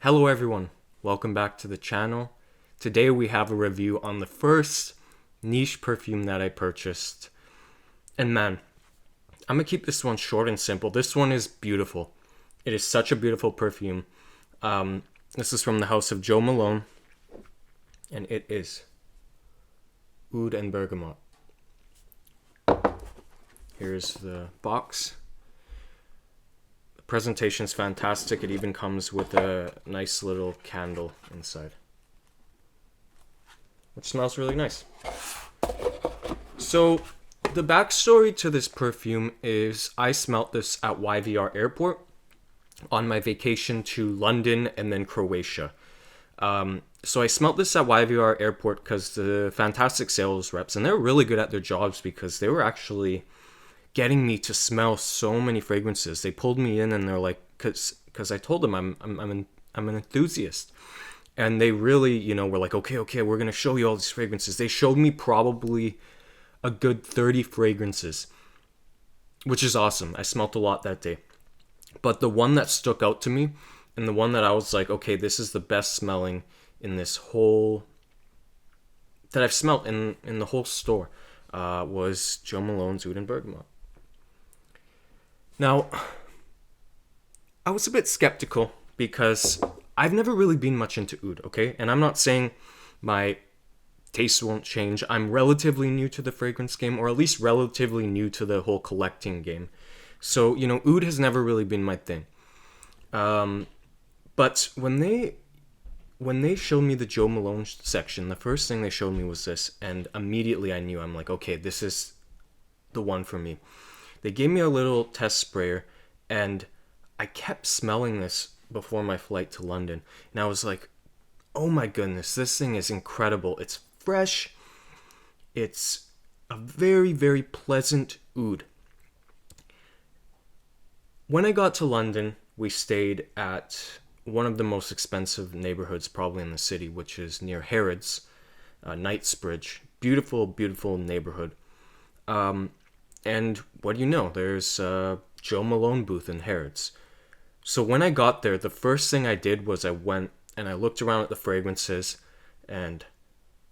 Hello everyone, welcome back to the channel. Today we have a review on the first niche perfume that I purchased. And man, I'm gonna keep this one short and simple. This one is beautiful. It is such a beautiful perfume. This is from the house of Joe Malone, and it is Oud and Bergamot. Here's the box. Presentation is fantastic. It even comes with a nice little candle inside, which smells really nice. So the backstory to this perfume is I smelt this at YVR airport on my vacation to London and then Croatia. So I smelt this at YVR airport because the fantastic sales reps, and they're really good at their jobs because they were actually getting me to smell so many fragrances. They pulled me in and they're like, because I told them I'm an enthusiast, and they really were like, okay, we're gonna show you all these fragrances. They showed me probably a good 30 fragrances, which is awesome. I smelt a lot that day, but the one that stuck out to me, and the one that I was like, okay, this is the best smelling in this whole that I've smelt in the whole store, was Joe Malone's Oud and Bergamot. Now, I was a bit skeptical because I've never really been much into oud, okay? And I'm not saying my taste won't change. I'm relatively new to the fragrance game, or at least relatively new to the whole collecting game. So, oud has never really been my thing. But when they showed me the Joe Malone section, the first thing they showed me was this, and immediately I knew, I'm like, okay, this is the one for me. They gave me a little test sprayer, and I kept smelling this before my flight to London. And I was like, oh my goodness, this thing is incredible. It's fresh. It's a very, very pleasant oud. When I got to London, we stayed at one of the most expensive neighborhoods probably in the city, which is near Harrods, Knightsbridge. Beautiful, beautiful neighborhood. And what do you know? There's a Joe Malone booth in Harrods. So when I got there, the first thing I did was I went and I looked around at the fragrances, and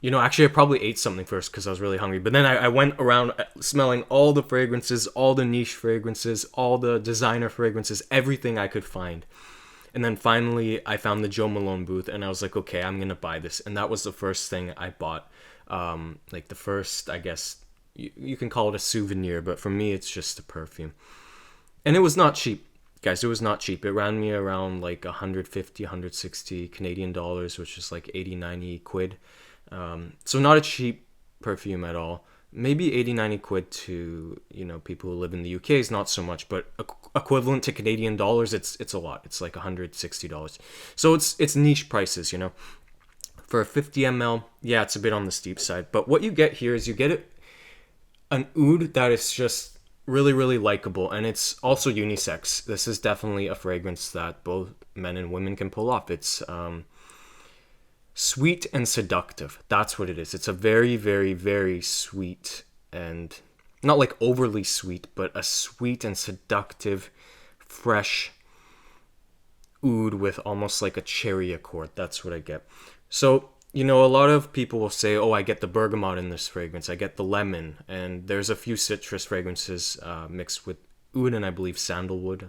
actually I probably ate something first because I was really hungry. But then I went around smelling all the fragrances, all the niche fragrances, all the designer fragrances, everything I could find. And then finally I found the Joe Malone booth, and I was like, okay, I'm gonna buy this. And that was the first thing I bought. Like the first, I guess, you can call it a souvenir, but for me it's just a perfume. And it was not cheap, guys. It was not cheap. It ran me around like 150, 160 Canadian dollars, which is like 80, 90 quid. So not a cheap perfume at all. Maybe 80, 90 quid to people who live in the UK is not so much, but equivalent to Canadian dollars, it's a lot. It's like $160. So it's niche prices. For a 50 ml, yeah, it's a bit on the steep side. But what you get here is you get an oud that is just really, really likable, and it's also unisex. This is definitely a fragrance that both men and women can pull off. It's sweet and seductive. That's what it is. It's a very, very, very sweet, and not like overly sweet, but a sweet and seductive, fresh oud with almost like a cherry accord. That's what I get. So a lot of people will say, oh, I get the bergamot in this fragrance, I get the lemon, and there's a few citrus fragrances mixed with oud and I believe sandalwood.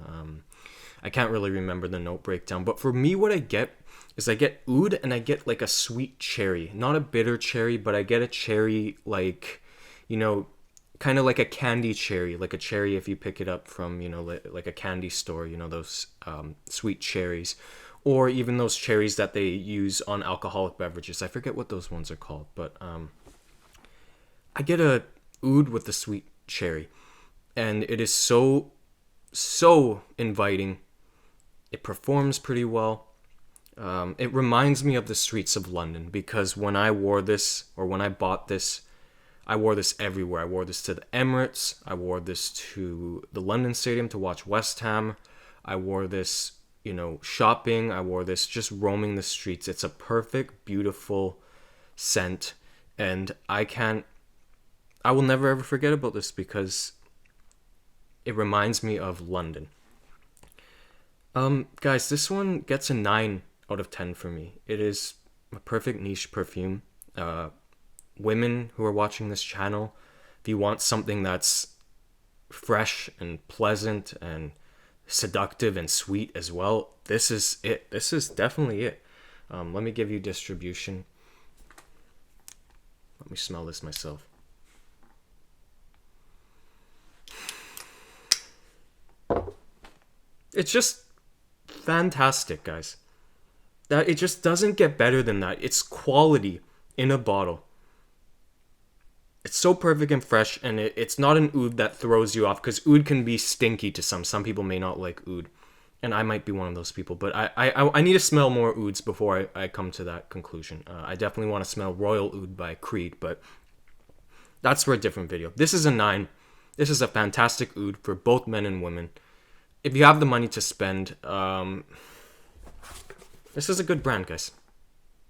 I can't really remember the note breakdown, but for me, what I get is I get oud and I get like a sweet cherry, not a bitter cherry, but I get a cherry like, kind of like a candy cherry, like a cherry if you pick it up from, like a candy store, those sweet cherries. Or even those cherries that they use on alcoholic beverages. I forget what those ones are called, but I get a oud with the sweet cherry, and it is so inviting. It performs pretty well. It reminds me of the streets of London, because when I wore this, or when I bought this, I wore this everywhere. I wore this to the Emirates. I wore this to the London Stadium to watch West Ham. I wore this shopping. I wore this just roaming the streets. It's a perfect, beautiful scent, and I will never ever forget about this because it reminds me of London. Guys, this one gets a 9 out of 10 for me. It is a perfect niche perfume. Women who are watching this channel, if you want something that's fresh and pleasant and seductive and sweet as well, this is it. This is definitely it. Let me give you distribution. Let me smell this myself. It's just fantastic, guys. That it just doesn't get better than that. It's quality in a bottle. It's so perfect and fresh, and it's not an oud that throws you off, because oud can be stinky to some. Some people may not like oud, and I might be one of those people. But I need to smell more ouds before I come to that conclusion. I definitely want to smell Royal Oud by Creed, but that's for a different video. This is a 9. This is a fantastic oud for both men and women. If you have the money to spend, this is a good brand, guys.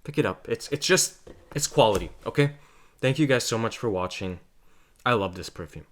Pick it up. It's quality, okay? Thank you guys so much for watching. I love this perfume.